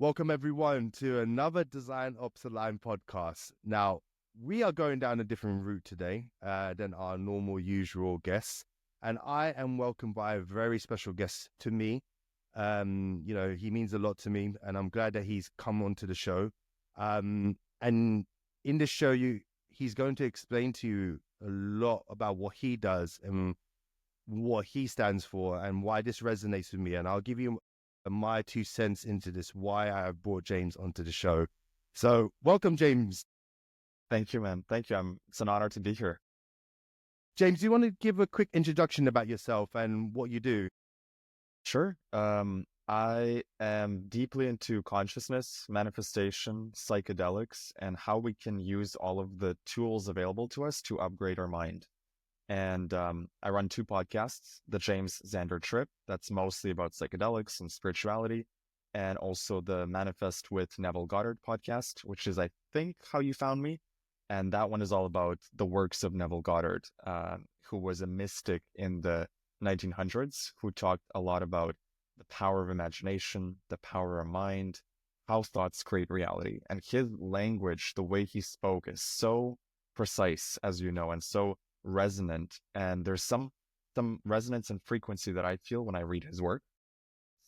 Welcome everyone to another Design Ops Aligned podcast. Now, we are going down a different route today than our normal usual guests. And I am welcomed by a very special guest to me. He means a lot to me, and I'm glad that he's come onto the show. And in this show, he's going to explain to you a lot about what he does and what he stands for and why this resonates with me. And I'll give you my 2 cents into this, why I have brought James onto the show. So welcome, James. Thank you, man. Thank you. It's an honor to be here. James, do you want to give a quick introduction about yourself and what you do? Sure. I am deeply into consciousness, manifestation, psychedelics, and how we can use all of the tools available to us to upgrade our mind. And I run 2 podcasts, the Xander Trip, that's mostly about psychedelics and spirituality, and also the Manifest with Neville Goddard podcast, which is, I think, how you found me. And that one is all about the works of Neville Goddard, who was a mystic in the 1900s, who talked a lot about the power of imagination, the power of mind, how thoughts create reality. And his language, the way he spoke, is so precise, as you know, and so resonant. And there's some resonance and frequency that I feel when I read his work.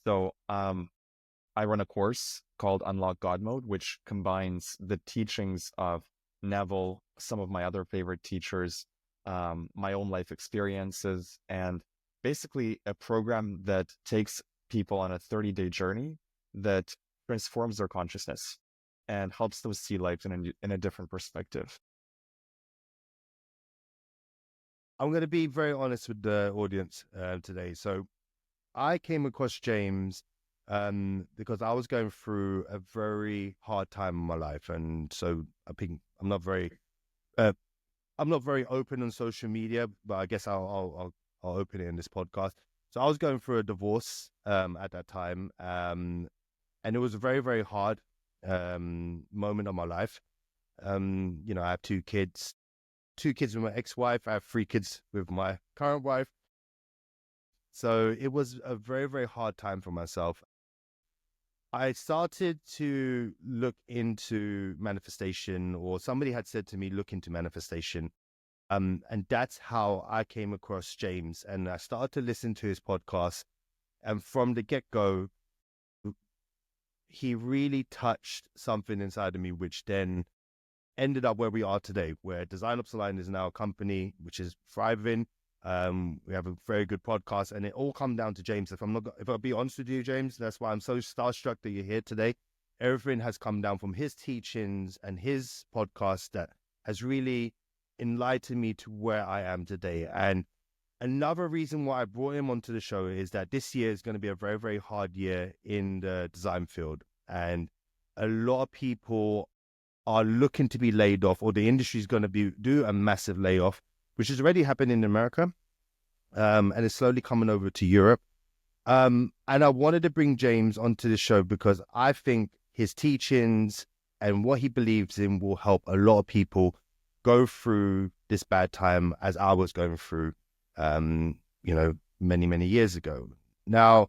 So I run a course called Unlock God Mode, which combines the teachings of Neville, some of my other favorite teachers, my own life experiences, and basically a program that takes people on a 30-day journey that transforms their consciousness and helps them see life in a different perspective. I'm going to be very honest with the audience today. So I came across James because I was going through a very hard time in my life. And so I think I'm not very open on social media, but I guess I'll open it in this podcast. So I was going through a divorce at that time, and it was a very, very hard moment of my life. I have 2 kids with my ex-wife. I have 3 kids with my current wife. So it was a very, very hard time for myself. I started to look into manifestation, or somebody had said to me, look into manifestation. And that's how I came across James. And I started to listen to his podcast. And from the get-go, he really touched something inside of me, which then ended up where we are today, where Design Ops Aligned is now a company which is thriving. We have a very good podcast, and it all come down to James. If I'll be honest with you, James, that's why I'm so starstruck that you're here today. Everything has come down from his teachings and his podcast that has really enlightened me to where I am today. And another reason why I brought him onto the show is that this year is going to be a very, very hard year in the design field. And a lot of people are looking to be laid off, or the industry is going to do a massive layoff, which has already happened in America, and it's slowly coming over to Europe. And I wanted to bring James onto the show because I think his teachings and what he believes in will help a lot of people go through this bad time as I was going through, many, many years ago. Now,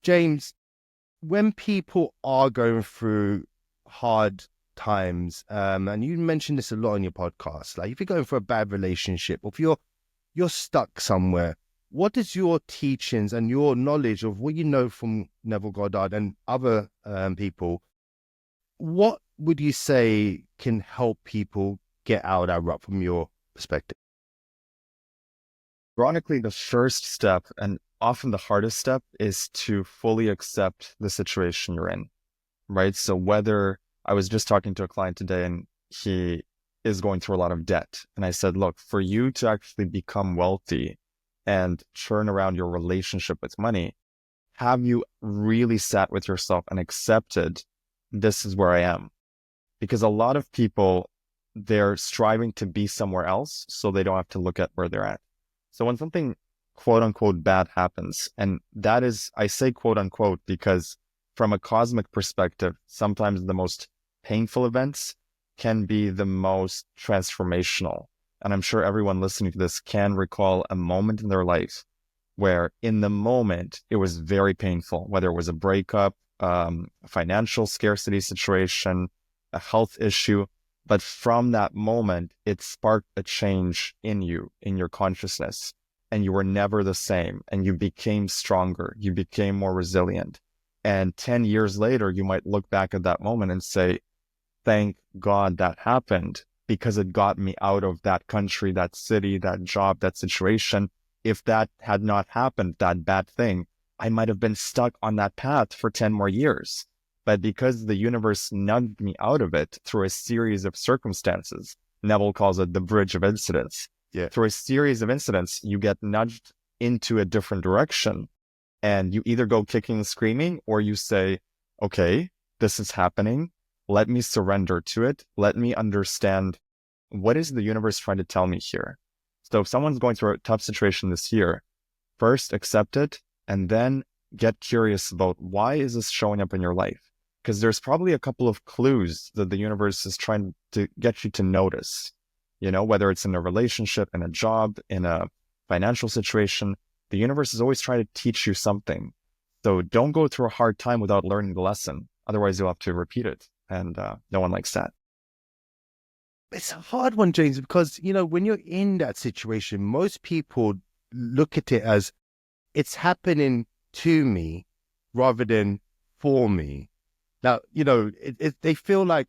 James, when people are going through hard times, and you mentioned this a lot on your podcast, like if you're going for a bad relationship, or if you're stuck somewhere, what is your teachings and your knowledge of what you know from Neville Goddard and other people, what would you say can help people get out of that rut from your perspective? Ironically, the first step, and often the hardest step, is to fully accept the situation you're in, right? So whether I was just talking to a client today and he is going through a lot of debt. And I said, look, for you to actually become wealthy and turn around your relationship with money, have you really sat with yourself and accepted this is where I am? Because a lot of people, they're striving to be somewhere else so they don't have to look at where they're at. So when something quote unquote bad happens, and that is, I say quote unquote, because from a cosmic perspective, sometimes the most painful events can be the most transformational. And I'm sure everyone listening to this can recall a moment in their life where in the moment it was very painful, whether it was a breakup, a financial scarcity situation, a health issue. But from that moment, it sparked a change in you, in your consciousness, and you were never the same, and you became stronger, you became more resilient. And 10 years later, you might look back at that moment and say, thank God that happened, because it got me out of that country, that city, that job, that situation. If that had not happened, that bad thing, I might have been stuck on that path for 10 more years. But because the universe nudged me out of it through a series of circumstances, Neville calls it the bridge of incidents. Yeah. Through a series of incidents, you get nudged into a different direction. And you either go kicking and screaming, or you say, okay, this is happening. Let me surrender to it. Let me understand, what is the universe trying to tell me here? So if someone's going through a tough situation this year, first accept it, and then get curious about, why is this showing up in your life? Because there's probably a couple of clues that the universe is trying to get you to notice, whether it's in a relationship, in a job, in a financial situation. The universe is always trying to teach you something. So don't go through a hard time without learning the lesson. Otherwise, you'll have to repeat it. And no one likes that. It's a hard one, James, because, when you're in that situation, most people look at it as it's happening to me rather than for me. Now, they feel like,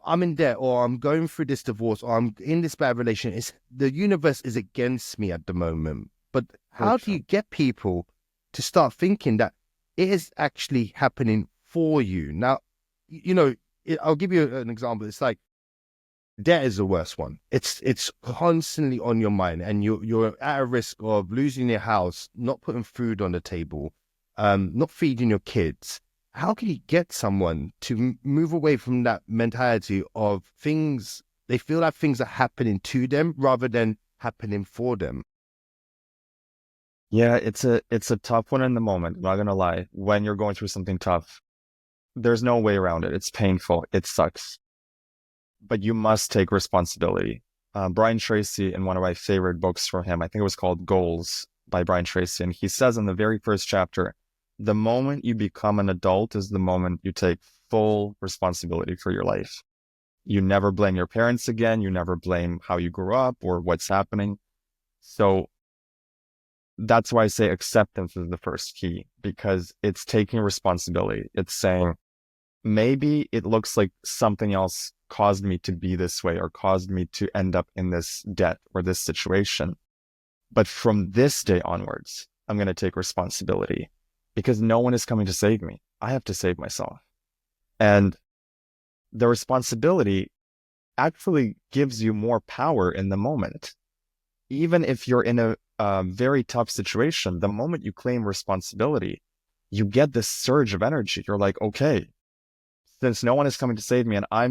I'm in debt, or I'm going through this divorce, or I'm in this bad relation. The universe is against me at the moment. But how do you get people to start thinking that it is actually happening for you? Now, I'll give you an example. It's like, debt is the worst one. It's constantly on your mind, and you're at a risk of losing your house, not putting food on the table, not feeding your kids. How can you get someone to move away from that mentality of things? They feel like things are happening to them rather than happening for them. Yeah, it's a tough one in the moment. I'm not gonna lie. When you're going through something tough, there's no way around it. It's painful. It sucks. But you must take responsibility. Brian Tracy, in one of my favorite books from him, I think it was called Goals by Brian Tracy, and he says in the very first chapter, the moment you become an adult is the moment you take full responsibility for your life. You never blame your parents again. You never blame how you grew up or what's happening. So that's why I say acceptance is the first key, because it's taking responsibility. It's saying, maybe it looks like something else caused me to be this way, or caused me to end up in this debt or this situation. But from this day onwards, I'm going to take responsibility, because no one is coming to save me. I have to save myself. And the responsibility actually gives you more power in the moment. Even if you're in a very tough situation, the moment you claim responsibility, you get this surge of energy. You're like, okay, since no one is coming to save me and I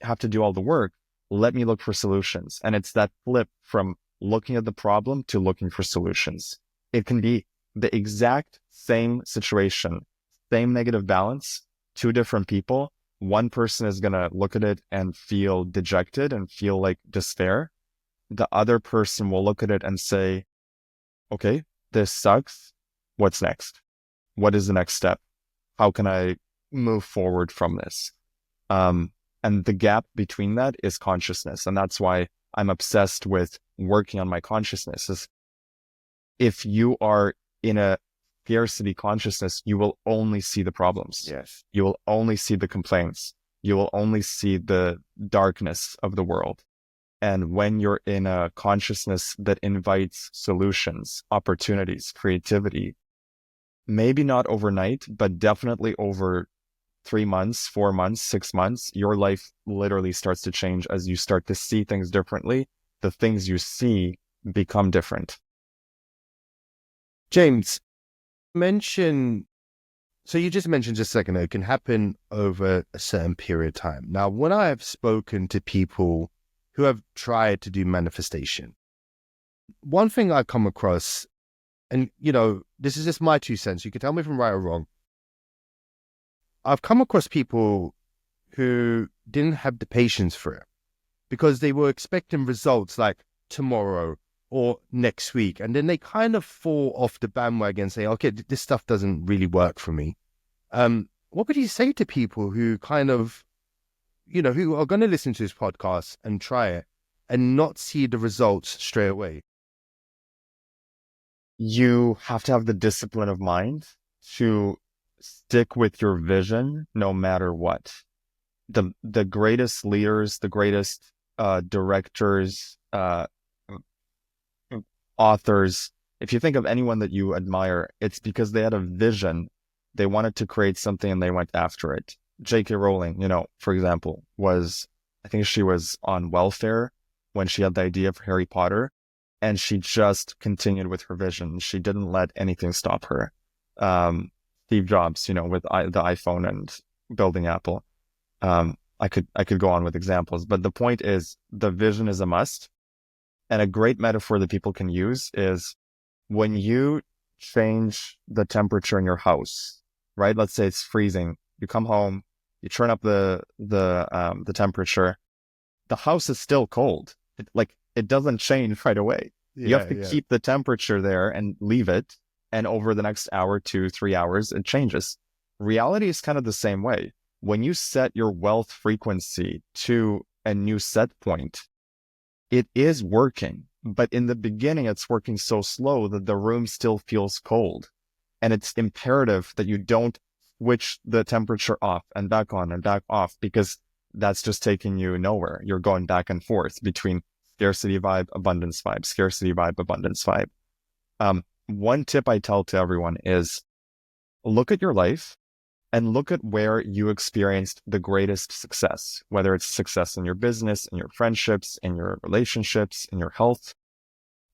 have to do all the work, let me look for solutions. And it's that flip from looking at the problem to looking for solutions. It can be the exact same situation, same negative balance, two different people. One person is going to look at it and feel dejected and feel like despair. The other person will look at it and say, okay, this sucks. What's next? What is the next step? How can I move forward from this? And the gap between that is consciousness. And that's why I'm obsessed with working on my consciousness. Is if you are in a scarcity consciousness, you will only see the problems. Yes. You will only see the complaints. You will only see the darkness of the world. And when you're in a consciousness that invites solutions, opportunities, creativity, maybe not overnight, but definitely over 3 months, 4 months, 6 months, your life literally starts to change as you start to see things differently. The things you see become different. James, so you just mentioned just a second ago, it can happen over a certain period of time. Now, when I have spoken to people who have tried to do manifestation, one thing I come across, and this is just my 2 cents, you can tell me if I'm right or wrong. I've come across people who didn't have the patience for it because they were expecting results like tomorrow or next week. And then they kind of fall off the bandwagon and say, okay, this stuff doesn't really work for me. What would you say to people who kind of, who are going to listen to this podcast and try it and not see the results straight away? You have to have the discipline of mind to stick with your vision no matter what. The greatest leaders, the greatest directors, authors, if you think of anyone that you admire, it's because they had a vision. They wanted to create something and they went after it. J.K. Rowling, for example, I think she was on welfare when she had the idea for Harry Potter, and she just continued with her vision. She didn't let anything stop her. Steve Jobs, with the iPhone and building Apple. I could go on with examples, but the point is the vision is a must. And a great metaphor that people can use is when you change the temperature in your house, right? Let's say it's freezing. You come home, you turn up the temperature. The house is still cold. It doesn't change right away. You have to keep the temperature there and leave it. And over the next hour, 2, 3 hours, it changes. Reality is kind of the same way. When you set your wealth frequency to a new set point, it is working. But in the beginning, it's working so slow that the room still feels cold. And it's imperative that you don't switch the temperature off and back on and back off, because that's just taking you nowhere. You're going back and forth between scarcity vibe, abundance vibe, scarcity vibe, abundance vibe. One tip I tell to everyone is look at your life and look at where you experienced the greatest success, whether it's success in your business, in your friendships, in your relationships, in your health,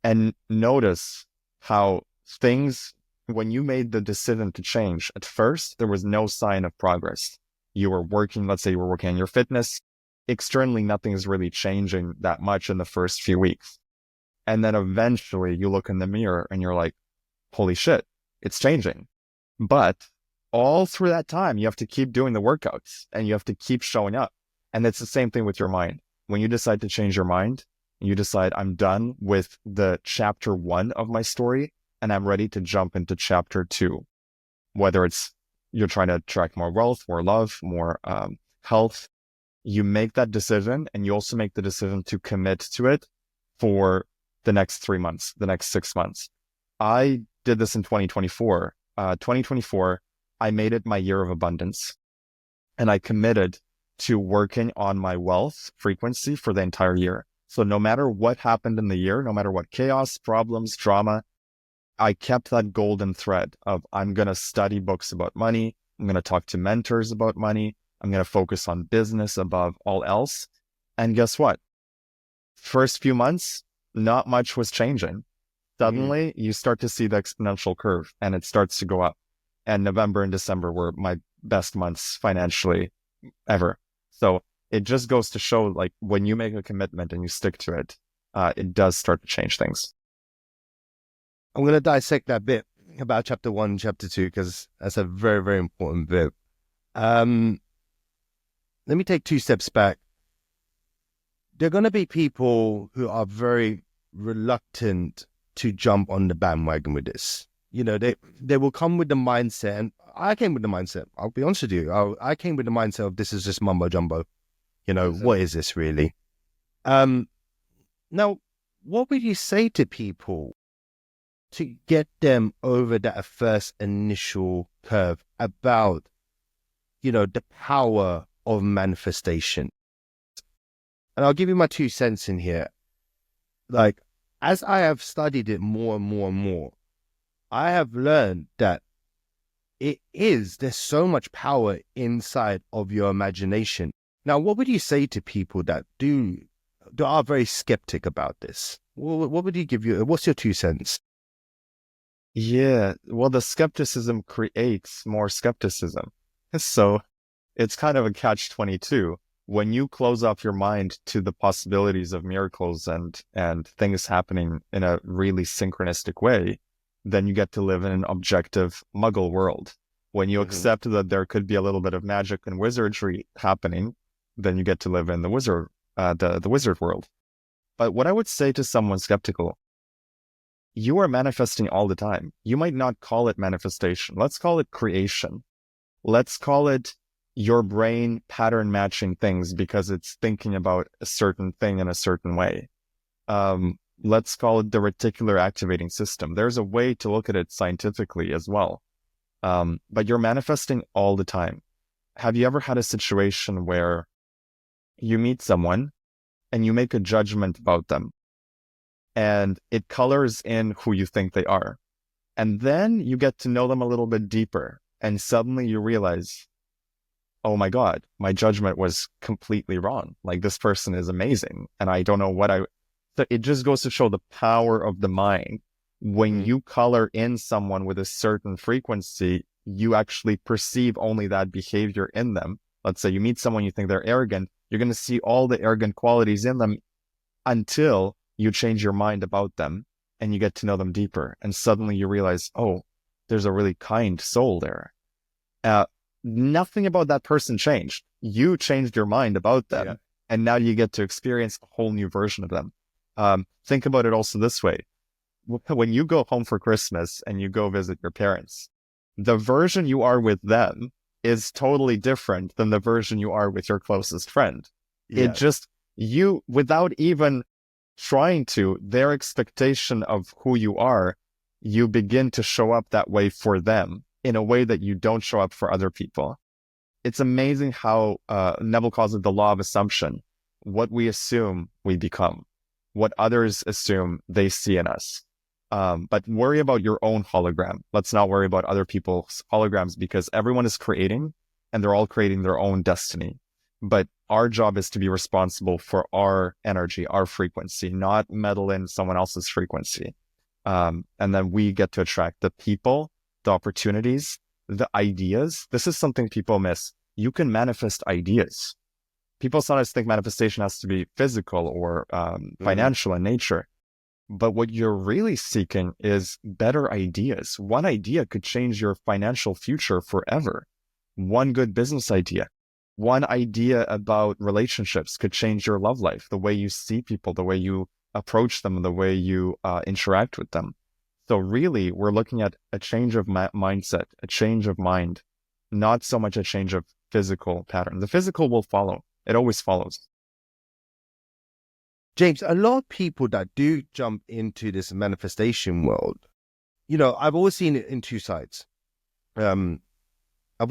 and notice how things, when you made the decision to change, at first, there was no sign of progress. You were working, let's say you were working on your fitness. Externally, nothing is really changing that much in the first few weeks. And then eventually you look in the mirror and you're like, holy shit, it's changing. But all through that time, you have to keep doing the workouts and you have to keep showing up. And it's the same thing with your mind. When you decide to change your mind, you decide I'm done with the chapter 1 of my story and I'm ready to jump into chapter 2. Whether it's you're trying to attract more wealth, more love, more health, you make that decision and you also make the decision to commit to it for the next 3 months, the next 6 months. I did this in 2024. 2024, I made it my year of abundance and I committed to working on my wealth frequency for the entire year. So no matter what happened in the year, no matter what chaos, problems, drama, I kept that golden thread of I'm going to study books about money. I'm going to talk to mentors about money. I'm going to focus on business above all else. And guess what? First few months, not much was changing. Suddenly, you start to see the exponential curve and it starts to go up. And November and December were my best months financially ever. So it just goes to show, like, when you make a commitment and you stick to it, it does start to change things. I'm going to dissect that bit about chapter 1 and chapter 2, because that's a very, very important bit. Let me take 2 steps back. There are going to be people who are very reluctant to jump on the bandwagon with this. They will come with the mindset, and I came with the mindset, I'll be honest with you. I came with the mindset of this is just mumbo jumbo. What is this really? Now, what would you say to people to get them over that first initial curve about, the power of manifestation? And I'll give you my 2 cents in here. Like, as I have studied it more and more and more, I have learned that there's so much power inside of your imagination. Now, what would you say to people that are very skeptic about this? What would you what's your 2 cents? Yeah, well, the skepticism creates more skepticism. So it's kind of a catch-22. When you close off your mind to the possibilities of miracles and things happening in a really synchronistic way, then you get to live in an objective muggle world. When you accept that there could be a little bit of magic and wizardry happening, then you get to live in the wizard world. But what I would say to someone skeptical, you are manifesting all the time. You might not call it manifestation. Let's call it creation. let's call it your brain pattern matching things because it's thinking about a certain thing in a certain way. Let's call it the reticular activating system. There's a way to look at it scientifically as well. But you're manifesting all the time. Have you ever had a situation where you meet someone and you make a judgment about them and it colors in who you think they are? And then you get to know them a little bit deeper and suddenly you realize, oh my God, my judgment was completely wrong. Like, this person is amazing. And I don't know so it just goes to show the power of the mind. When you color in someone with a certain frequency, you actually perceive only that behavior in them. Let's say you meet someone, you think they're arrogant, you're going to see all the arrogant qualities in them until you change your mind about them and you get to know them deeper. And suddenly you realize, oh, there's a really kind soul there. Nothing about that person changed. You changed your mind about them. Yeah. And now you get to experience a whole new version of them. Think about it also this way. When you go home for Christmas and you go visit your parents, the version you are with them is totally different than the version you are with your closest friend. Yeah. It just, without even trying to, their expectation of who you are, you begin to show up that way for them in a way that you don't show up for other people. It's amazing how Neville calls it the law of assumption. What we assume, we become. What others assume, they see in us. But worry about your own hologram. Let's not worry about other people's holograms because everyone is creating and they're all creating their own destiny. But our job is to be responsible for our energy, our frequency, not meddle in someone else's frequency. And then we get to attract the people, the opportunities, the ideas. This is something people miss. You can manifest ideas. People sometimes think manifestation has to be physical or financial in nature. But what you're really seeking is better ideas. One idea could change your financial future forever. One good business idea. One idea about relationships could change your love life, the way you see people, the way you approach them, the way you interact with them. So really, we're looking at a change of mindset, a change of mind, not so much a change of physical pattern. The physical will follow. It always follows. James, a lot of people that do jump into this manifestation world, I've always seen it in two sides. I've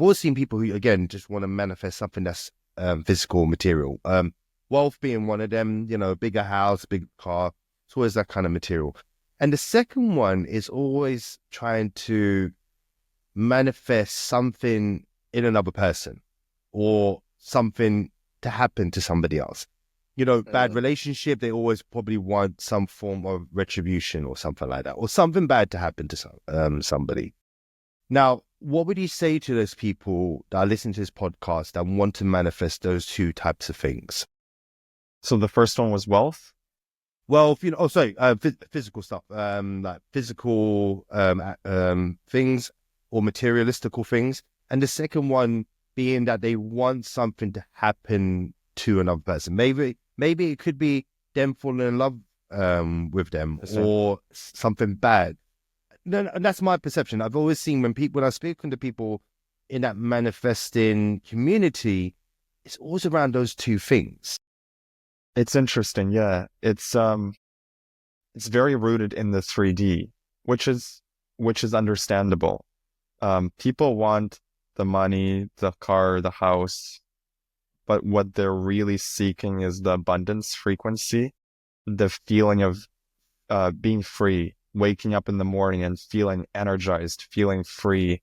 always seen people who, again, just want to manifest something that's physical, material. Wealth being one of them, bigger house, big car. It's always that kind of material. And the second one is always trying to manifest something in another person or something to happen to somebody else. Bad relationship, they always probably want some form of retribution or something like that, or something bad to happen to somebody. Now, what would you say to those people that are listening to this podcast that want to manifest those two types of things? So the first one was wealth? Wealth, physical stuff, like physical things or materialistical things. And the second one being that they want something to happen to another person. Maybe it could be them falling in love with them or something bad. No, that's my perception. I've always seen when I've spoken to people in that manifesting community, it's always around those two things. It's interesting, yeah. It's very rooted in the 3D, which is understandable. People want the money, the car, the house, but what they're really seeking is the abundance frequency, the feeling of being free, waking up in the morning and feeling energized, feeling free,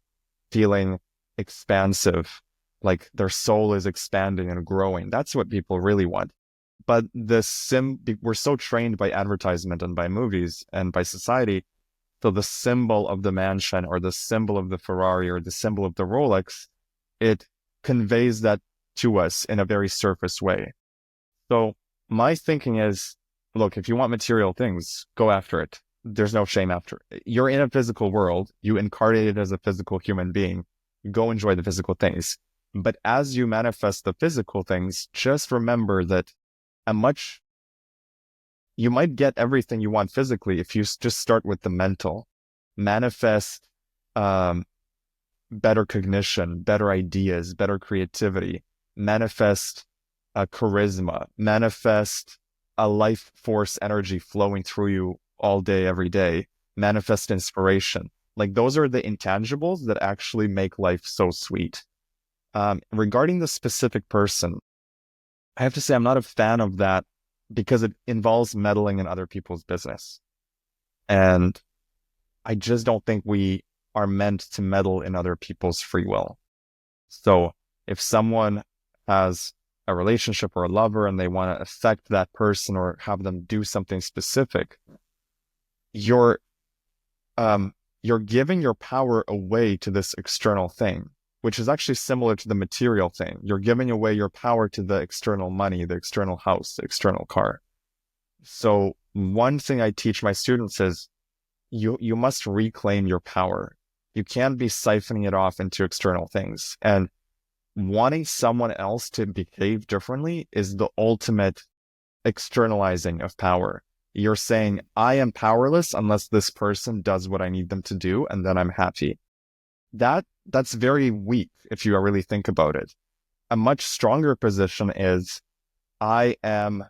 feeling expansive, like their soul is expanding and growing. That's what people really want. But we're so trained by advertisement and by movies and by society. So the symbol of the mansion or the symbol of the Ferrari or the symbol of the Rolex, it conveys that to us in a very surface way. So my thinking is, look, if you want material things, go after it. There's no shame after it. You're in a physical world. You incarnated as a physical human being. Go enjoy the physical things. But as you manifest the physical things, just remember that you might get everything you want physically if you just start with the mental. Manifest better cognition, better ideas, better creativity, manifest a charisma, manifest a life force energy flowing through you all day, every day, manifest inspiration. Like those are the intangibles that actually make life so sweet. Regarding the specific person, I have to say I'm not a fan of that because it involves meddling in other people's business. And I just don't think we are meant to meddle in other people's free will. So if someone has a relationship or a lover and they want to affect that person or have them do something specific, you're giving your power away to this external thing, which is actually similar to the material thing. You're giving away your power to the external money, the external house, the external car. So one thing I teach my students is you must reclaim your power. You can't be siphoning it off into external things. And wanting someone else to behave differently is the ultimate externalizing of power. You're saying, I am powerless unless this person does what I need them to do, and then I'm happy. That's very weak if you really think about it. A much stronger position is, I am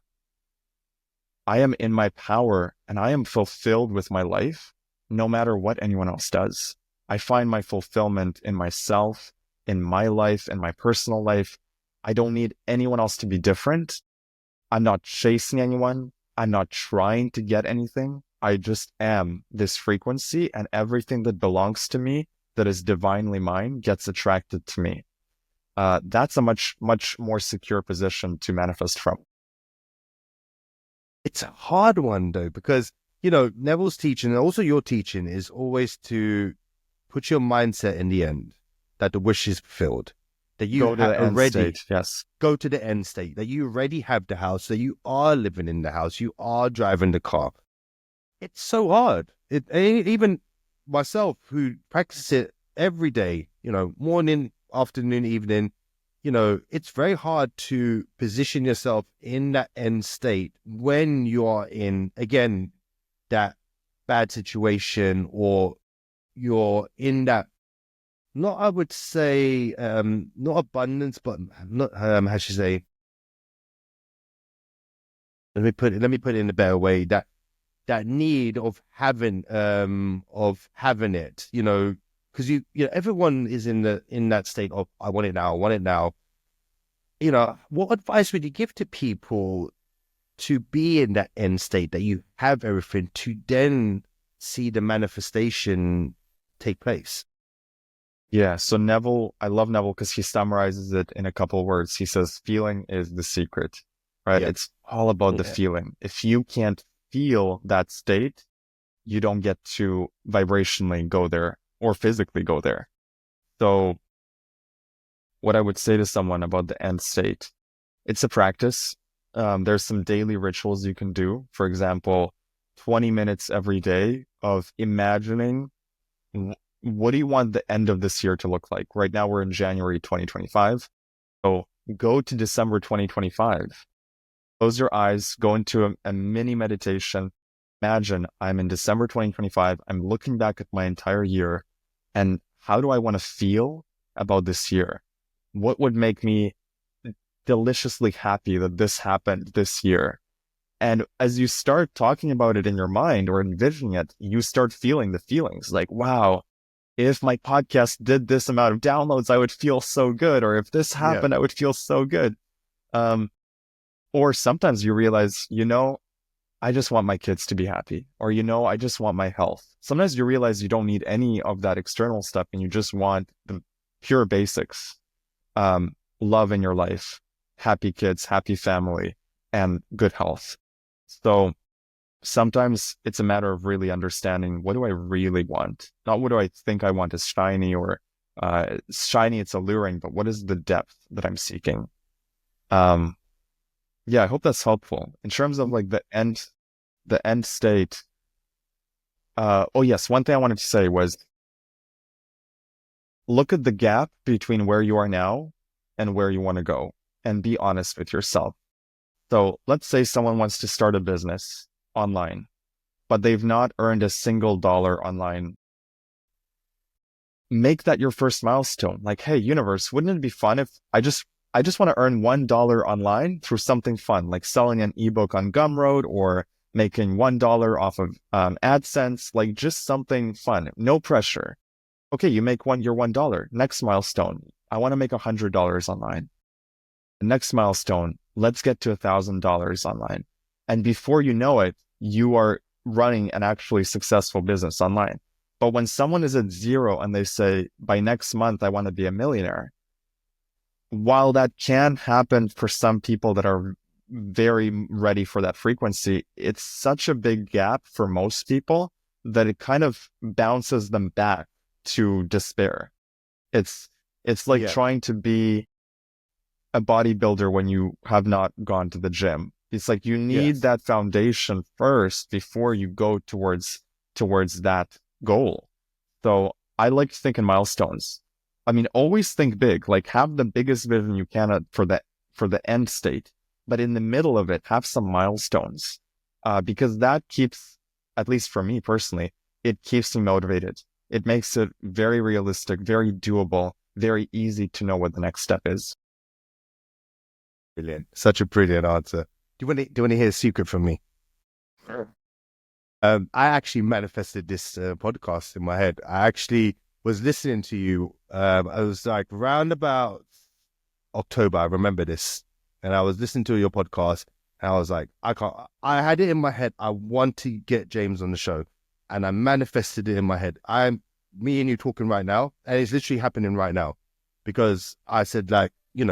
in my power and I am fulfilled with my life, no matter what anyone else does. I find my fulfillment in myself, in my life, in my personal life. I don't need anyone else to be different. I'm not chasing anyone. I'm not trying to get anything. I just am this frequency, and everything that belongs to me, that is divinely mine, gets attracted to me. That's a much, much more secure position to manifest from. It's a hard one though, because, Neville's teaching and also your teaching is always to put your mindset in the end, that the wish is fulfilled, that you go to the end already state. Yes. go to the end state, that you already have the house, that you are living in the house, you are driving the car. It's so hard. Even myself, who practice it every day, morning, afternoon, evening, it's very hard to position yourself in that end state when you are in, again, that bad situation, or you're in that, not, I would say, not abundance, but not, how should I say, let me put it in a better way, that need of having it, because everyone is in that state of, I want it now, I want it now. What advice would you give to people to be in that end state, that you have everything, to then see the manifestation take place? Yeah. So Neville, I love Neville because he summarizes it in a couple of words. He says, feeling is the secret, right? Yeah. It's all about the feeling. If you can't feel that state, you don't get to vibrationally go there or physically go there. So what I would say to someone about the end state, it's a practice. There's some daily rituals you can do. For example, 20 minutes every day of imagining, what do you want the end of this year to look like? Right now we're in January 2025. So go to December 2025. Close your eyes, go into a mini meditation. Imagine I'm in December 2025. I'm looking back at my entire year, and how do I want to feel about this year? What would make me deliciously happy that this happened this year? And as you start talking about it in your mind or envisioning it, you start feeling the feelings like, wow, if my podcast did this amount of downloads, I would feel so good. Or if this happened, I would feel so good. Or sometimes you realize, I just want my kids to be happy. Or, I just want my health. Sometimes you realize you don't need any of that external stuff and you just want the pure basics. Love in your life, happy kids, happy family, and good health. So sometimes it's a matter of really understanding, what do I really want? Not what do I think I want is shiny, or shiny, it's alluring, but what is the depth that I'm seeking? Yeah, I hope that's helpful. In terms of like the end state. Oh yes, one thing I wanted to say was, look at the gap between where you are now and where you want to go, and be honest with yourself. So let's say someone wants to start a business online, but they've not earned a single dollar online. make that your first milestone. Like, hey, universe, wouldn't it be fun if I just want to earn $1 online through something fun, like selling an ebook on Gumroad or making $1 off of AdSense, like just something fun, no pressure. Okay, you make your $1. Next milestone, I want to make $100 online. Next milestone, let's get to $1,000 online. And before you know it, you are running an actually successful business online. But when someone is at zero and they say, by next month, I want to be a millionaire, while that can happen for some people that are very ready for that frequency, it's such a big gap for most people that it kind of bounces them back to despair. It's like trying to be a bodybuilder when you have not gone to the gym. It's like you need that foundation first before you go towards that goal. So I like to think in milestones. I mean, always think big, like have the biggest vision you can for the end state, but in the middle of it, have some milestones, because that keeps, at least for me personally, it keeps me motivated. It makes it very realistic, very doable, very easy to know what the next step is. Brilliant. Such a brilliant answer. Do you want to hear a secret from me? Sure. I actually manifested this podcast in my head. I actually was listening to you. I was like round about October. I remember this, and I was listening to your podcast, and I was like, I had it in my head. I want to get James on the show, and I manifested it in my head. Me and you talking right now, and it's literally happening right now, because I said, like, we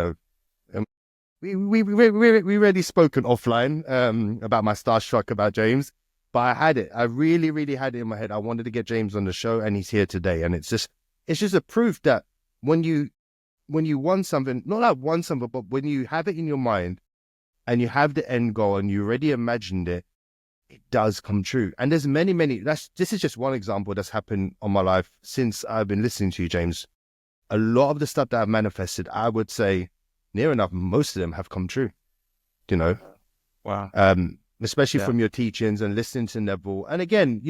already spoken offline about my starstruck about James. But I had it. I really, really had it in my head. I wanted to get James on the show, and he's here today. And it's just a proof that when you want something, not like want something, but when you have it in your mind and you have the end goal and you already imagined it, it does come true. And there's many. This is just one example that's happened on my life since I've been listening to you, James. A lot of the stuff that I've manifested, I would say, near enough, most of them have come true. Wow. Especially from your teachings and listening to Neville. And again,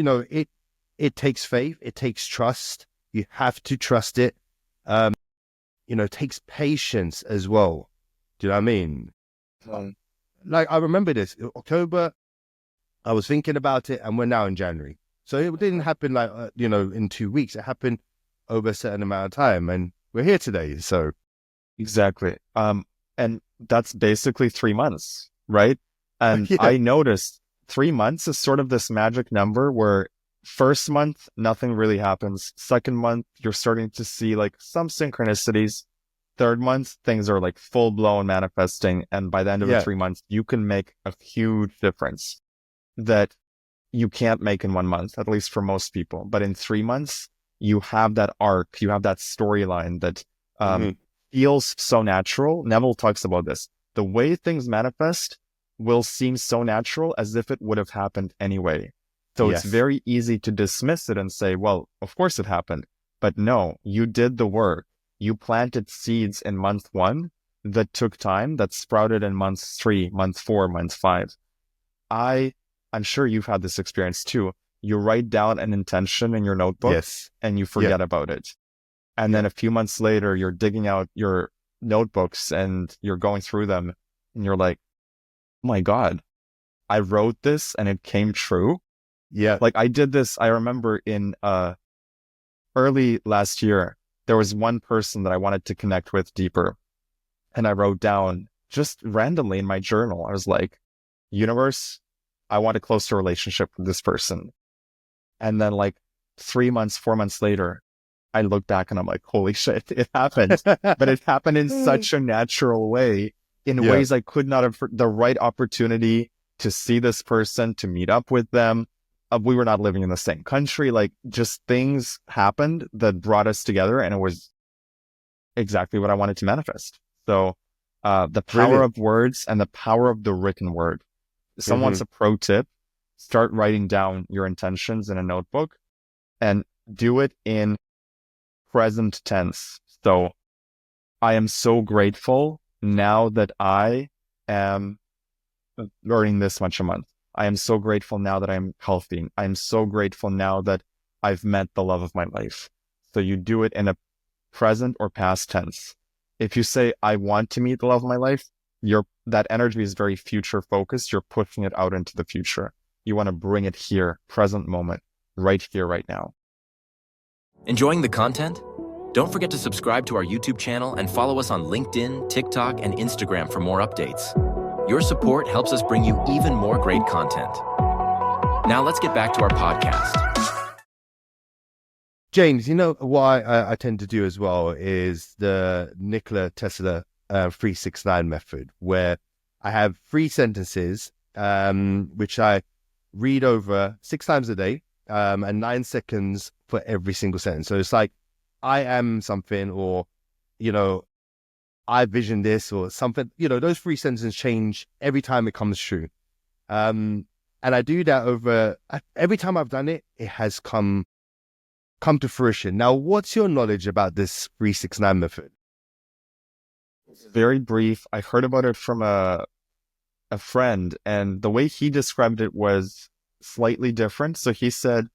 it takes faith, it takes trust. You have to trust it. It takes patience as well. Do you know what I mean? Like, I remember this October, I was thinking about it, and we're now in January. So it didn't happen like, in 2 weeks. It happened over a certain amount of time, and we're here today. So exactly. And that's basically 3 months, right? And I noticed 3 months is sort of this magic number where first month, nothing really happens. Second month, you're starting to see like some synchronicities. Third month, things are like full blown manifesting. And by the end of the 3 months, you can make a huge difference that you can't make in 1 month, at least for most people. But in 3 months, you have that arc, you have that storyline that feels so natural. Neville talks about this. The way things manifest will seem so natural as if it would have happened anyway. So it's very easy to dismiss it and say, well, of course it happened. But no, you did the work. You planted seeds in month 1 that took time, that sprouted in month 3, month 4, month 5. I'm sure you've had this experience too. You write down an intention in your notebook and you forget about it. And then a few months later, you're digging out your notebooks and you're going through them and you're like, oh my God, I wrote this and it came true. Yeah. Like I did this, I remember in early last year, there was one person that I wanted to connect with deeper. And I wrote down just randomly in my journal, I was like, universe, I want a closer relationship with this person. And then like 3 months, 4 months later, I look back and I'm like, holy shit, it happened. But it happened in such a natural way, in ways I could not have, the right opportunity to see this person, to meet up with them. We were not living in the same country. Like just things happened that brought us together, and it was exactly what I wanted to manifest. So the power of words and the power of the written word. If someone wants a pro tip, start writing down your intentions in a notebook and do it in present tense. So I am so grateful now that I am earning this much a month. I am so grateful now that I'm healthy. I'm so grateful now that I've met the love of my life. So you do it in a present or past tense. If you say, I want to meet the love of my life, that energy is very future focused. You're pushing it out into the future. You want to bring it here, present moment, right here, right now. Enjoying the content? Don't forget to subscribe to our YouTube channel and follow us on LinkedIn, TikTok, and Instagram for more updates. Your support helps us bring you even more great content. Now let's get back to our podcast. James, you know why I tend to do as well is the Nikola Tesla 369 method, where I have 3 sentences, which I read over 6 times a day, and 9 seconds for every single sentence. So it's like, I am something, or, you know, I vision this, or something. You know, those 3 sentences change every time it comes true. And I do that every time I've done it, it has come to fruition. Now, what's your knowledge about this 369 method? Very brief. I heard about it from a friend, and the way he described it was slightly different. So he said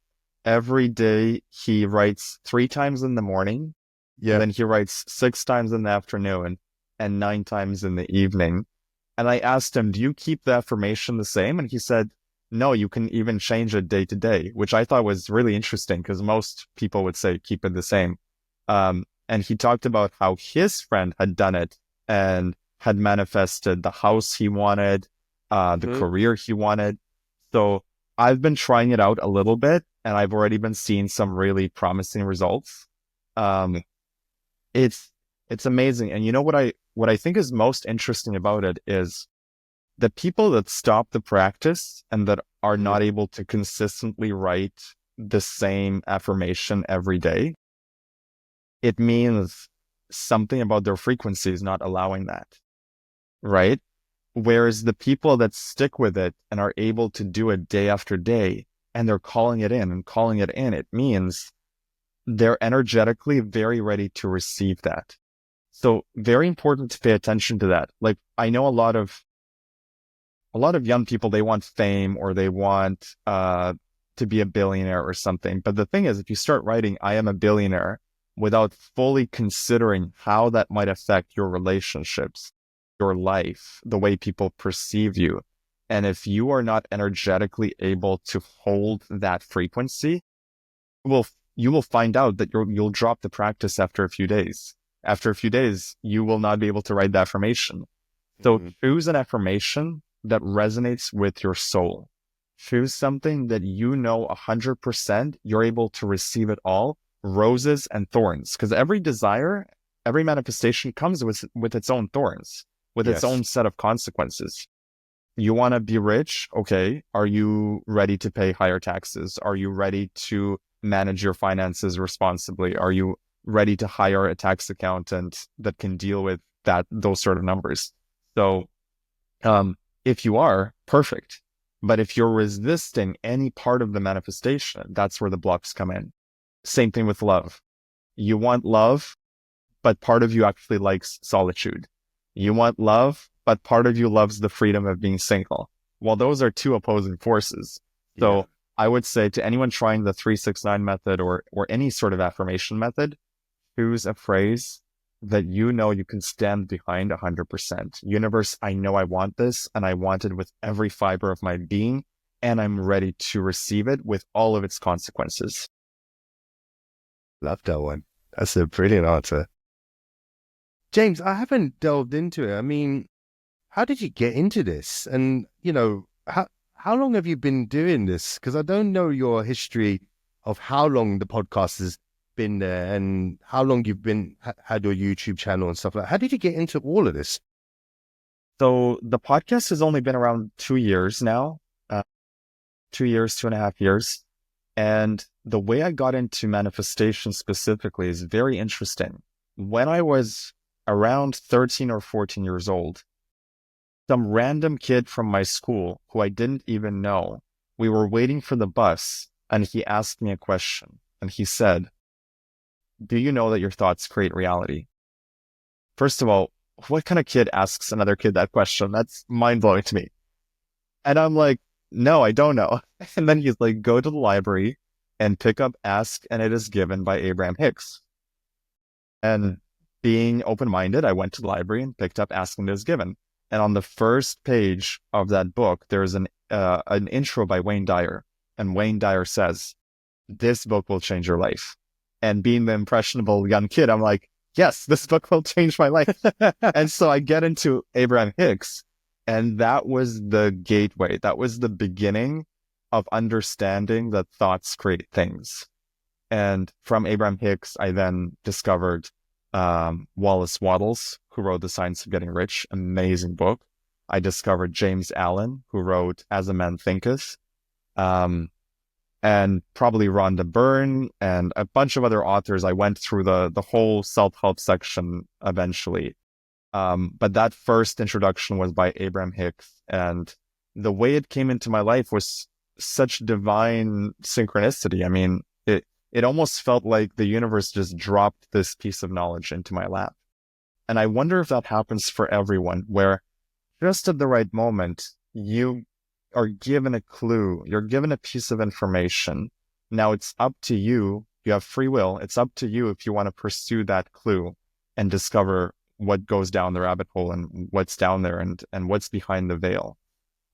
every day he writes 3 times in the morning. Yeah. Then he writes 6 times in the afternoon and 9 times in the evening. And I asked him, do you keep the affirmation the same? And he said, no, you can even change it day to day, which I thought was really interesting because most people would say keep it the same. And he talked about how his friend had done it and had manifested the house he wanted, the career he wanted. So I've been trying it out a little bit, and I've already been seeing some really promising results. It's amazing. And you know what I think is most interesting about it is the people that stop the practice and that are not able to consistently write the same affirmation every day, it means something about their frequency is not allowing that, right? Whereas the people that stick with it and are able to do it day after day, and they're calling it in and calling it in, it means they're energetically very ready to receive that. So very important to pay attention to that. Like, I know a lot of young people, they want fame, or they want to be a billionaire or something. But the thing is, if you start writing, I am a billionaire, without fully considering how that might affect your relationships, your life, the way people perceive you, and if you are not energetically able to hold that frequency, you will find out that you'll drop the practice after a few days. After a few days, you will not be able to write the affirmation. So choose an affirmation that resonates with your soul. Choose something that you know 100% you're able to receive it all, roses and thorns. Because every desire, every manifestation comes with its own thorns, with its own set of consequences. You want to be rich? Okay. Are you ready to pay higher taxes? Are you ready to manage your finances responsibly? Are you ready to hire a tax accountant that can deal with those sort of numbers? So, if you are, perfect. But if you're resisting any part of the manifestation, that's where the blocks come in. Same thing with love. You want love, but part of you actually likes solitude. You want love, but part of you loves the freedom of being single. Well, those are 2 opposing forces. So I would say to anyone trying the 369 method or any sort of affirmation method, choose a phrase that you know you can stand behind 100%. Universe, I know I want this, and I want it with every fiber of my being, and I'm ready to receive it with all of its consequences. Love that one. That's a brilliant answer. James, I haven't delved into it. I mean, how did you get into this? And, you know, how long have you been doing this? Because I don't know your history of how long the podcast has been there and how long you've had your YouTube channel and stuff like that. How did you get into all of this? So the podcast has only been around 2 years now, 2.5 years. And the way I got into manifestation specifically is very interesting. When I was around 13 or 14 years old, some random kid from my school who I didn't even know, we were waiting for the bus, and he asked me a question. And he said, do you know that your thoughts create reality? First of all, what kind of kid asks another kid that question? That's mind-blowing to me. And I'm like, no, I don't know. And then he's like, go to the library and pick up Ask and It Is Given by Abraham Hicks. And being open-minded, I went to the library and picked up Ask and It Is Given. And on the first page of that book, there's an intro by Wayne Dyer. And Wayne Dyer says, "This book will change your life." And being the impressionable young kid, I'm like, yes, this book will change my life. And so I get into Abraham Hicks, and that was the gateway. That was the beginning of understanding that thoughts create things. And from Abraham Hicks, I then discovered Wallace Wattles, who wrote The Science of Getting Rich, amazing book. I discovered James Allen, who wrote As a Man Thinketh, and probably Rhonda Byrne and a bunch of other authors. I went through the whole self-help section eventually. But that first introduction was by Abraham Hicks. And the way it came into my life was such divine synchronicity. I mean, it almost felt like the universe just dropped this piece of knowledge into my lap. And I wonder if that happens for everyone, where just at the right moment, you are given a clue, you're given a piece of information. Now it's up to you. You have free will. It's up to you if you want to pursue that clue and discover what goes down the rabbit hole and what's down there and what's behind the veil.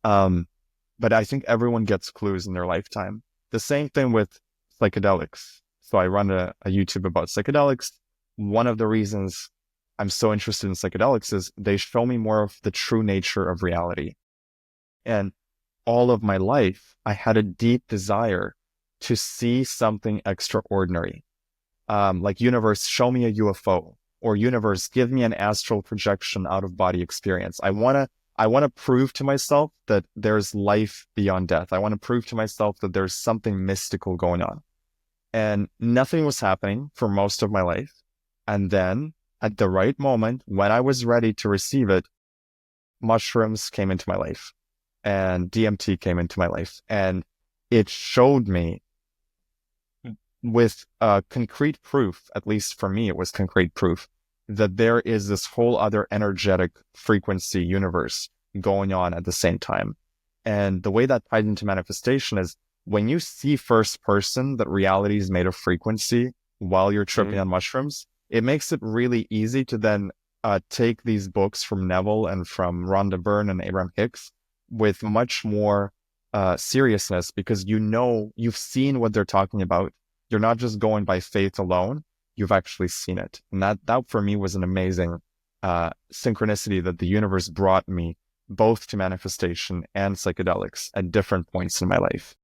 But I think everyone gets clues in their lifetime. The same thing with psychedelics. So I run a YouTube about psychedelics. One of the reasons I'm so interested in psychedelics is they show me more of the true nature of reality. And all of my life, I had a deep desire to see something extraordinary. Like, universe, show me a UFO, or universe, give me an astral projection out of body experience. I want to prove to myself that there's life beyond death. I want to prove to myself that there's something mystical going on. And nothing was happening for most of my life. And then at the right moment, when I was ready to receive it, mushrooms came into my life and DMT came into my life. And it showed me with concrete proof, at least for me, it was concrete proof, that there is this whole other energetic frequency universe going on at the same time. And the way that ties into manifestation is when you see first person that reality is made of frequency while you're tripping on mushrooms, it makes it really easy to then take these books from Neville and from Rhonda Byrne and Abraham Hicks with much more seriousness, because you've seen what they're talking about. You're not just going by faith alone. You've actually seen it. And that for me was an amazing synchronicity that the universe brought me both to manifestation and psychedelics at different points in my life.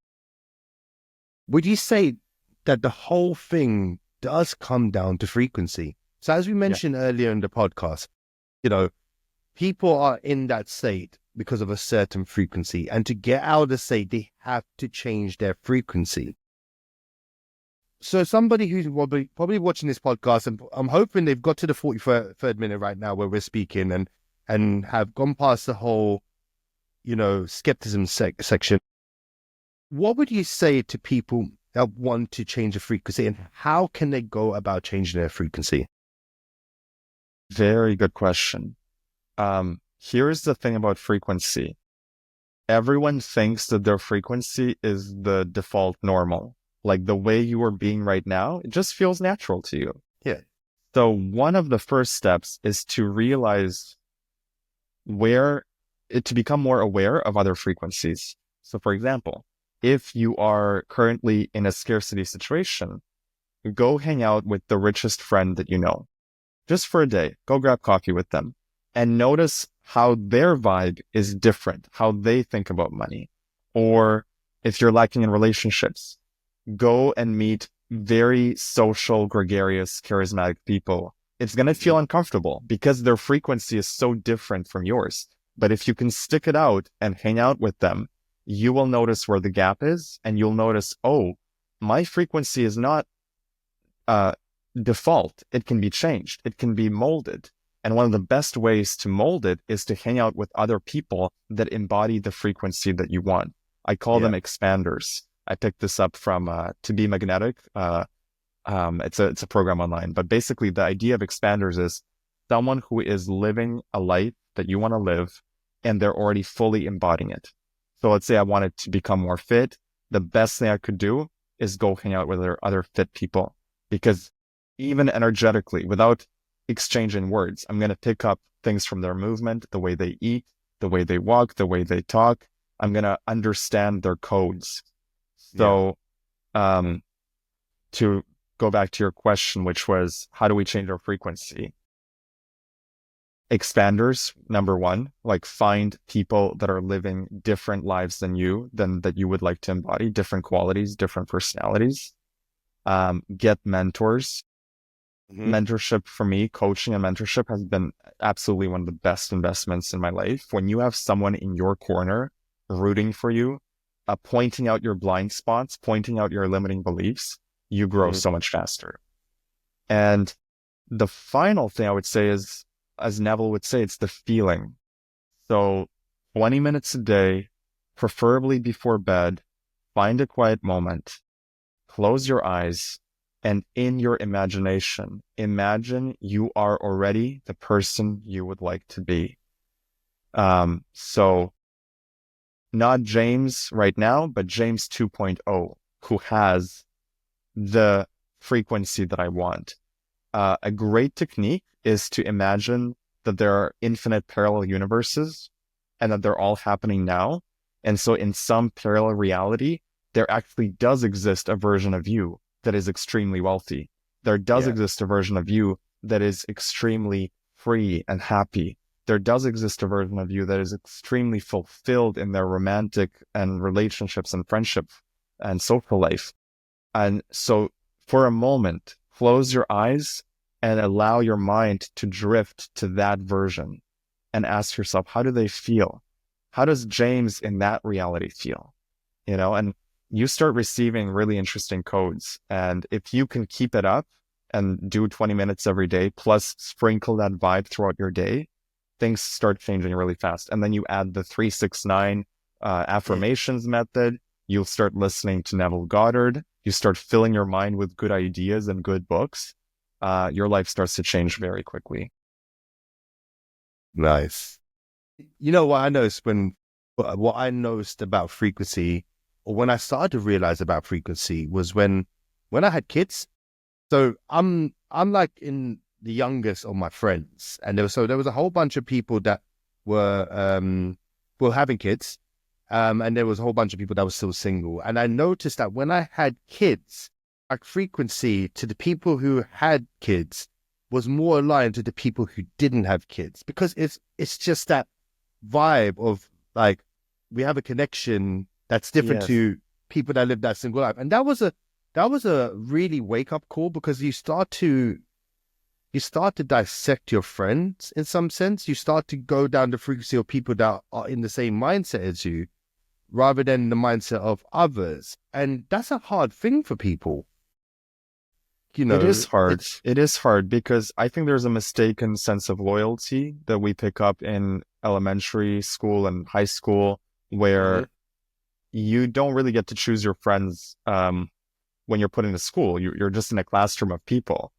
Would you say that the whole thing does come down to frequency? So as we mentioned earlier in the podcast, people are in that state because of a certain frequency. And to get out of the state, they have to change their frequency. So somebody who's probably watching this podcast, and I'm hoping they've got to the 43rd minute right now where we're speaking and have gone past the whole, skepticism section. What would you say to people that want to change the frequency, and how can they go about changing their frequency? Very good question. Here's the thing about frequency. Everyone thinks that their frequency is the default normal. Like the way you are being right now, it just feels natural to you. Yeah. So one of the first steps is to realize to become more aware of other frequencies. So for example, if you are currently in a scarcity situation, go hang out with the richest friend that you know. Just for a day, go grab coffee with them and notice how their vibe is different, how they think about money. Or if you're lacking in relationships, go and meet very social, gregarious, charismatic people. It's going to feel uncomfortable because their frequency is so different from yours. But if you can stick it out and hang out with them, you will notice where the gap is, and you'll notice, oh, my frequency is not default. It can be changed. It can be molded. And one of the best ways to mold it is to hang out with other people that embody the frequency that you want. I call them expanders. I picked this up from To Be Magnetic. It's a program online, but basically the idea of expanders is someone who is living a life that you want to live, and they're already fully embodying it. So let's say I wanted to become more fit. The best thing I could do is go hang out with other fit people, because even energetically, without exchanging words, I'm going to pick up things from their movement, the way they eat, the way they walk, the way they talk. I'm going to understand their codes. So, to go back to your question, which was, how do we change our frequency? Expanders, number one, like find people that are living different lives than that you would like to embody, different qualities, different personalities. Get mentors. Mentorship for me, coaching and mentorship has been absolutely one of the best investments in my life. When you have someone in your corner rooting for you, pointing out your blind spots, pointing out your limiting beliefs, you grow so much faster. And the final thing I would say is, as Neville would say, it's the feeling. So 20 minutes a day, preferably before bed, find a quiet moment, close your eyes, and in your imagination, imagine you are already the person you would like to be. So not James right now, but James 2.0, who has the frequency that I want. A great technique is to imagine that there are infinite parallel universes and that they're all happening now. And so in some parallel reality, there actually does exist a version of you that is extremely wealthy. There does exist a version of you that is extremely free and happy. There does exist a version of you that is extremely fulfilled in their romantic and relationships and friendship and social life. And so for a moment, close your eyes and allow your mind to drift to that version and ask yourself, how do they feel? How does James in that reality feel? And you start receiving really interesting codes. And if you can keep it up and do 20 minutes every day, plus sprinkle that vibe throughout your day, things start changing really fast. And then you add the 369 affirmations method. You'll start listening to Neville Goddard. You start filling your mind with good ideas and good books. Your life starts to change very quickly. Nice. What I noticed about frequency, or when I started to realize about frequency, was when I had kids. So I'm like in the youngest of my friends, and there was a whole bunch of people that were having kids, and there was a whole bunch of people that were still single. And I noticed that when I had kids, our frequency to the people who had kids was more aligned to the people who didn't have kids, because it's just that vibe of like, we have a connection that's different to people that live that single life. And that was a really wake up call, because you start to dissect your friends in some sense. You start to go down the frequency of people that are in the same mindset as you, rather than the mindset of others. And that's a hard thing for people. It is hard. It is hard because I think there's a mistaken sense of loyalty that we pick up in elementary school and high school, where you don't really get to choose your friends when you're put into school. You're just in a classroom of people.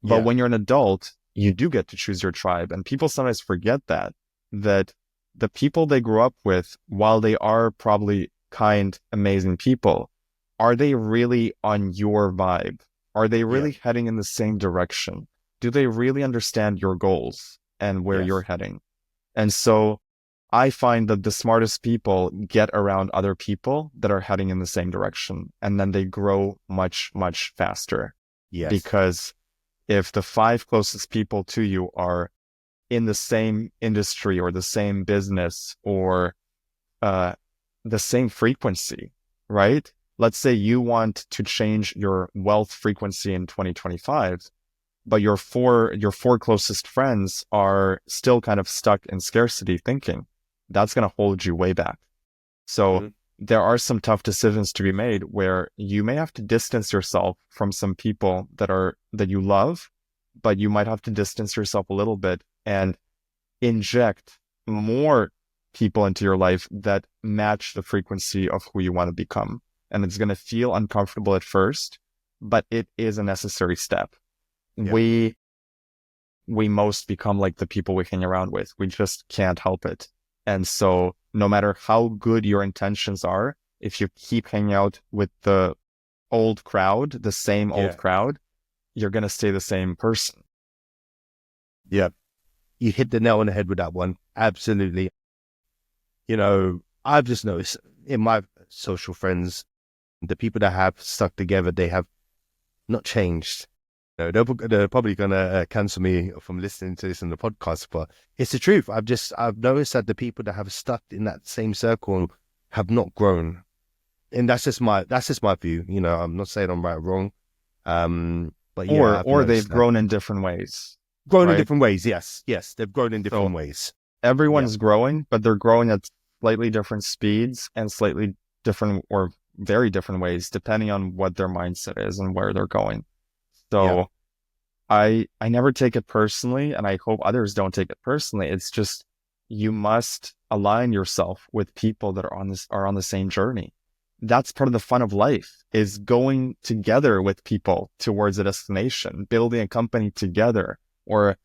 But when you're an adult, you do get to choose your tribe. And people sometimes forget that the people they grew up with, while they are probably kind, amazing people, are they really on your vibe? Are they really heading in the same direction? Do they really understand your goals and where you're heading? And so I find that the smartest people get around other people that are heading in the same direction, and then they grow much, much faster. Yes. Because if the 5 closest people to you are in the same industry or the same business or the same frequency, right? Let's say you want to change your wealth frequency in 2025, but your four closest friends are still kind of stuck in scarcity thinking. That's going to hold you way back. So there are some tough decisions to be made where you may have to distance yourself from some people that you love, but you might have to distance yourself a little bit and inject more people into your life that match the frequency of who you want to become. And it's going to feel uncomfortable at first, but it is a necessary step. Yeah. We most become like the people we hang around with. We just can't help it. And so no matter how good your intentions are, if you keep hanging out with the old crowd, the same old Yeah. crowd, you're going to stay the same person. Yeah. You hit the nail on the head with that one. Absolutely. You know, I've just noticed in my social friends, the people that have stuck together, they have not changed. You know, they're probably going to cancel me from listening to this in the podcast, but it's the truth. I've noticed that the people that have stuck in that same circle have not grown. And that's just my view. You know, I'm not saying I'm right or wrong. But yeah, Or they've grown in different ways. Grown in right? different ways. Yes. They've grown in different So ways. everyone's growing, but they're growing at slightly different speeds and slightly different or very different ways, depending on what their mindset is and where they're going. So I never take it personally, and I hope others don't take it personally. It's just, you must align yourself with people that are on the same journey. That's part of the fun of life, is going together with people towards a destination, building a company together, or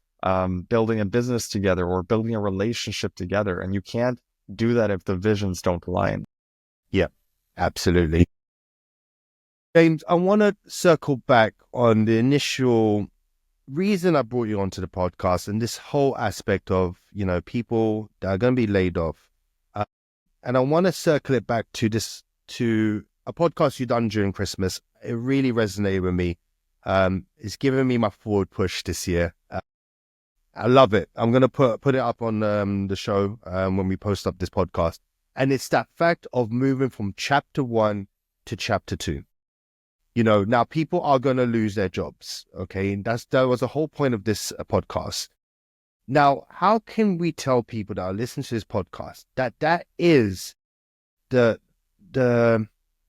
building a business together, or building a relationship together. And you can't do that if the visions don't align. Yeah, absolutely. James, I want to circle back on the initial reason I brought you onto the podcast and this whole aspect of, you know, people that are going to be laid off. And I want to circle it back to a podcast you done during Christmas. It really resonated with me. It's given me my forward push this year. I love it. I'm going to put it up on the show when we post up this podcast. And it's that fact of moving from chapter 1 to chapter 2. You know, now people are going to lose their jobs. Okay. And that was the whole point of this podcast. Now, how can we tell people that are listening to this podcast that is the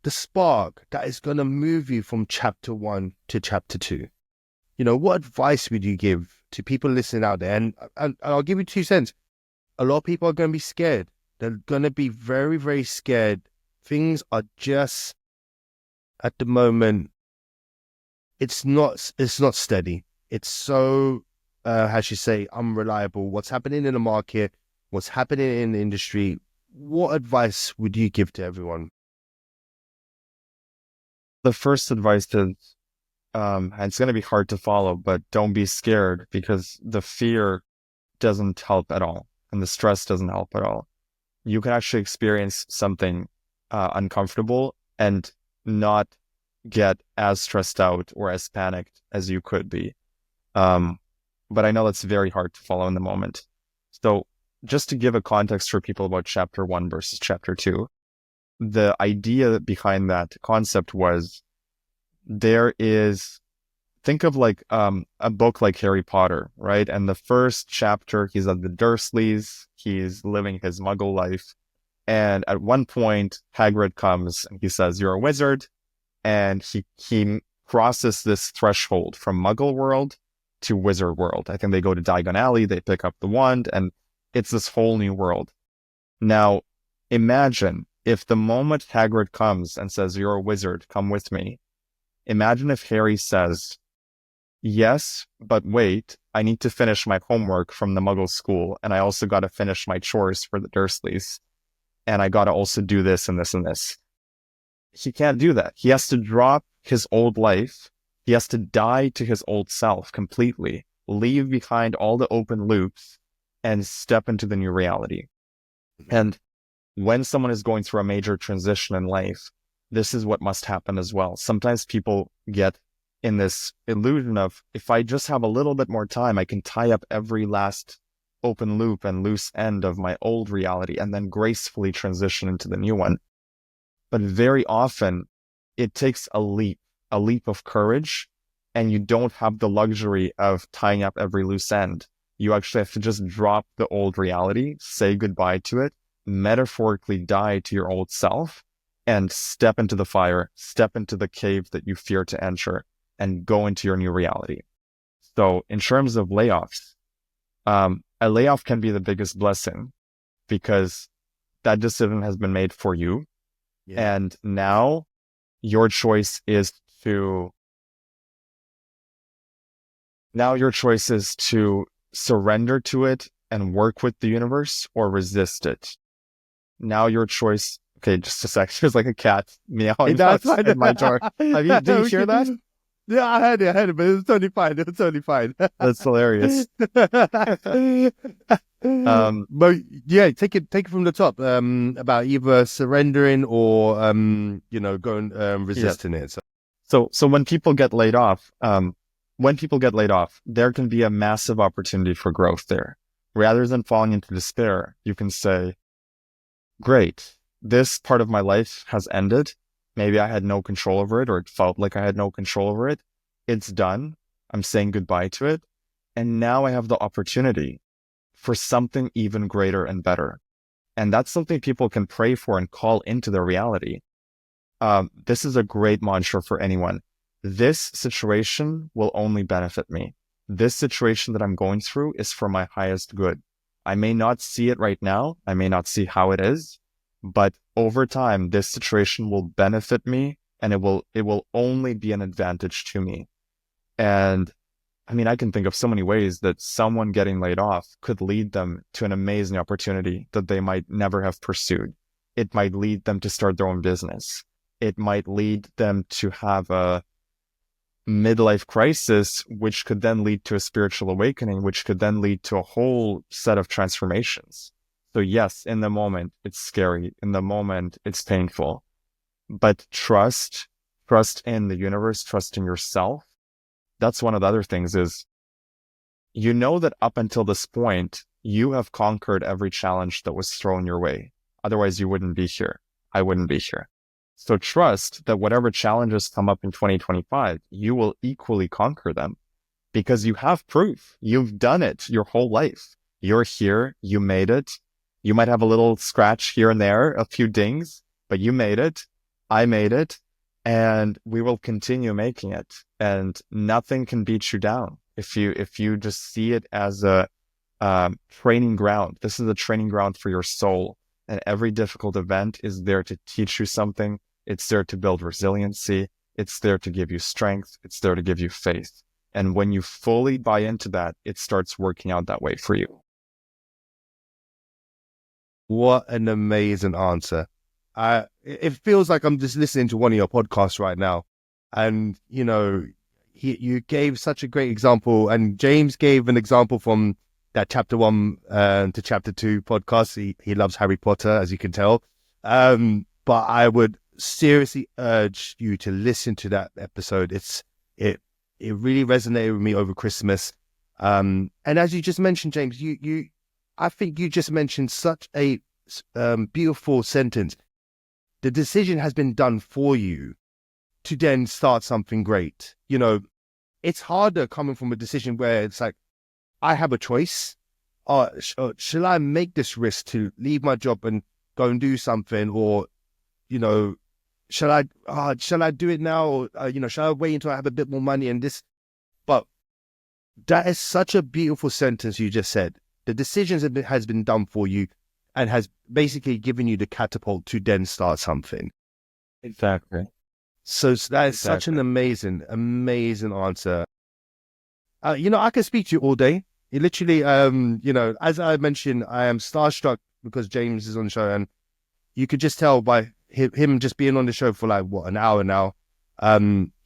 spark that is going to move you from chapter 1 to chapter 2? You know, what advice would you give to people listening out there? And I'll give you 2 cents. A lot of people are going to be scared. They're going to be very, very scared. Things are just, at the moment, it's not steady. It's so, how should you say, unreliable. What's happening in the market, what's happening in the industry. What advice would you give to everyone? The first advice is, and it's going to be hard to follow, but don't be scared, because the fear doesn't help at all. And the stress doesn't help at all. You can actually experience something uncomfortable and not get as stressed out or as panicked as you could be. But I know that's very hard to follow in the moment. So just to give a context for people about chapter 1 versus chapter 2, the idea behind that concept was, think of like a book like Harry Potter, right? And the first chapter, he's at the Dursleys, he's living his muggle life. And at one point, Hagrid comes and he says, "You're a wizard." And he crosses this threshold from muggle world to wizard world. I think they go to Diagon Alley, they pick up the wand, and it's this whole new world. Now, imagine if the moment Hagrid comes and says, "You're a wizard, come with me." Imagine if Harry says, "Yes, but wait, I need to finish my homework from the Muggle school, and I also got to finish my chores for the Dursleys, and I got to also do this and this and this." He can't do that. He has to drop his old life. He has to die to his old self completely, leave behind all the open loops, and step into the new reality. And when someone is going through a major transition in life, this is what must happen as well. Sometimes people get in this illusion of, if I just have a little bit more time, I can tie up every last open loop and loose end of my old reality and then gracefully transition into the new one. But very often it takes a leap of courage, and you don't have the luxury of tying up every loose end. You actually have to just drop the old reality, say goodbye to it, metaphorically die to your old self, and step into the fire, step into the cave that you fear to enter, and go into your new reality. So in terms of layoffs, a layoff can be the biggest blessing, because that decision has been made for you. Yeah. And now your choice is to surrender to it and work with the universe, or resist it. Now your choice, Okay, just a sec. There's like a cat meowing That's outside my door. Did you hear that? Yeah, I heard it, but it was totally fine. It was totally fine. That's hilarious. But yeah, take it from the top. About either surrendering or going resisting it. So when people get laid off, there can be a massive opportunity for growth there. Rather than falling into despair, you can say, great, this part of my life has ended. Maybe I had no control over it, or it felt like I had no control over it. It's done. I'm saying goodbye to it. And now I have the opportunity for something even greater and better. And that's something people can pray for and call into their reality. This is a great mantra for anyone. This situation will only benefit me. This situation that I'm going through is for my highest good. I may not see it right now. I may not see how it is, but over time, this situation will benefit me, and it will only be an advantage to me. And I mean, I can think of so many ways that someone getting laid off could lead them to an amazing opportunity that they might never have pursued. It might lead them to start their own business. It might lead them to have a midlife crisis, which could then lead to a spiritual awakening, which could then lead to a whole set of transformations. So yes, in the moment, it's scary. In the moment, it's painful. But trust in the universe, trust in yourself. That's one of the other things is, you know that up until this point, you have conquered every challenge that was thrown your way. Otherwise, you wouldn't be here. I wouldn't be here. So trust that whatever challenges come up in 2025, you will equally conquer them because you have proof. You've done it your whole life. You're here. You made it. You might have a little scratch here and there, a few dings, but you made it. I made it. And we will continue making it. And nothing can beat you down if you just see it as a training ground. This is a training ground for your soul. And every difficult event is there to teach you something. It's there to build resiliency. It's there to give you strength. It's there to give you faith. And when you fully buy into that, it starts working out that way for you. What an amazing answer. It feels like I'm just listening to one of your podcasts right now. And, you gave such a great example. And James gave an example from that chapter 1 to chapter 2 podcast. He loves Harry Potter, as you can tell. But I would seriously urge you to listen to that episode. It really resonated with me over Christmas. And as you just mentioned, James, I think you just mentioned such a beautiful sentence. The decision has been done for you to then start something great. It's harder coming from a decision where it's like, I have a choice. Shall I make this risk to leave my job and go and do something? Or, shall I do it now? Or, shall I wait until I have a bit more money and this? But that is such a beautiful sentence you just said. The decision has been done for you and has basically given you the catapult to then start something. Exactly. So that is such an amazing, amazing answer. I can speak to you all day. It literally, as I mentioned, I am starstruck because James is on the show, and you could just tell by him just being on the show for like, an hour now.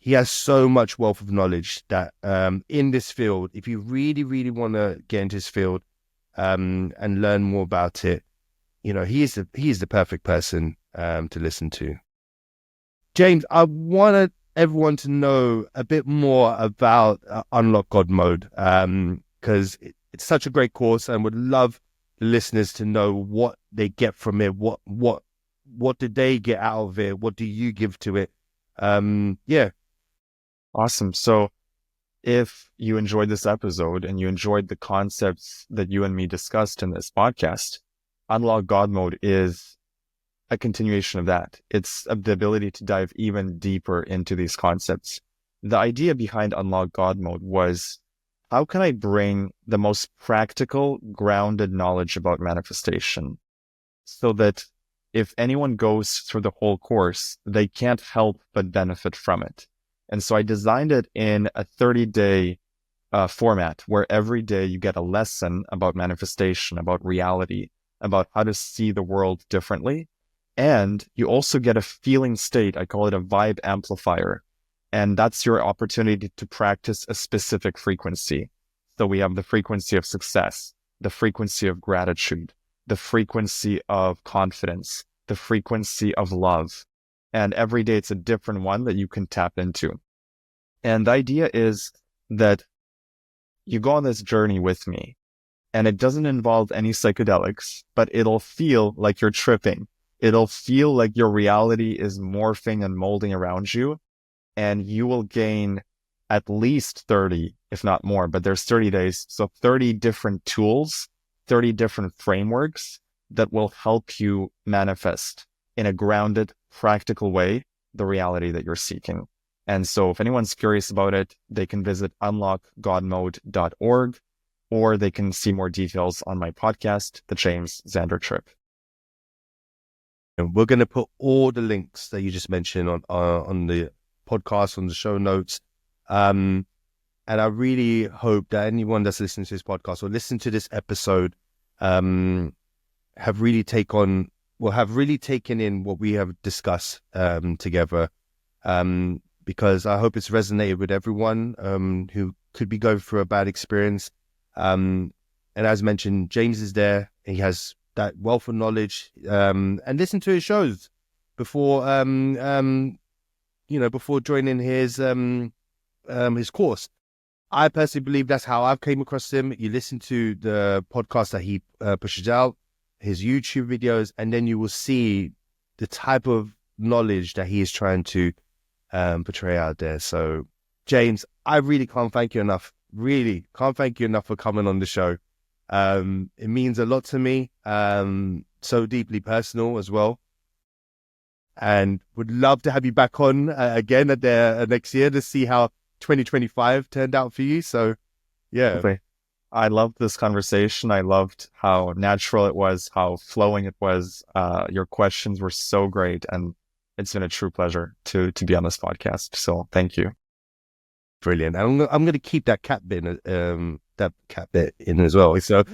He has so much wealth of knowledge that in this field, if you really, really want to get into this field and learn more about it, he is the perfect person to listen to. James, I wanted everyone to know a bit more about Unlock God Mode because it's such a great course, and would love the listeners to know what they get from it. What did they get out of it? What do you give to it? Yeah. Awesome. So if you enjoyed this episode and you enjoyed the concepts that you and me discussed in this podcast, Unlock God Mode is a continuation of that. It's the ability to dive even deeper into these concepts. The idea behind Unlock God Mode was, how can I bring the most practical, grounded knowledge about manifestation so that if anyone goes through the whole course, they can't help but benefit from it? And so I designed it in a 30-day format where every day you get a lesson about manifestation, about reality, about how to see the world differently. And you also get a feeling state. I call it a vibe amplifier. And that's your opportunity to practice a specific frequency. So we have the frequency of success, the frequency of gratitude, the frequency of confidence, the frequency of love. And every day it's a different one that you can tap into. And the idea is that you go on this journey with me, and it doesn't involve any psychedelics, but it'll feel like you're tripping. It'll feel like your reality is morphing and molding around you, and you will gain at least 30, if not more, but there's 30 days. So 30 different tools, 30 different frameworks that will help you manifest in a grounded, practical way, the reality that you're seeking. And so if anyone's curious about it, they can visit unlockgodmode.org, or they can see more details on my podcast, The James Xander Trip. And we're going to put all the links that you just mentioned on the podcast, on the show notes. And I really hope that anyone that's listening to this podcast or listen to this episode have really taken in what we have discussed together. Because I hope it's resonated with everyone who could be going through a bad experience. And as mentioned, James is there. He has that wealth of knowledge, and listen to his shows before before joining his course. I personally believe that's how I've came across him. You listen to the podcast that he pushes out, his YouTube videos, and then you will see the type of knowledge that he is trying to portray out there. So, James, I really can't thank you enough. Really can't thank you enough for coming on the show. It means a lot to me, so deeply personal as well. And would love to have you back on again at the next year to see how 2025 turned out for you. So, yeah. Okay. I loved this conversation. I loved how natural it was, how flowing it was. Your questions were so great, and it's been a true pleasure to be on this podcast. So thank you. Brilliant. And I'm going to keep that cat bit in as well. So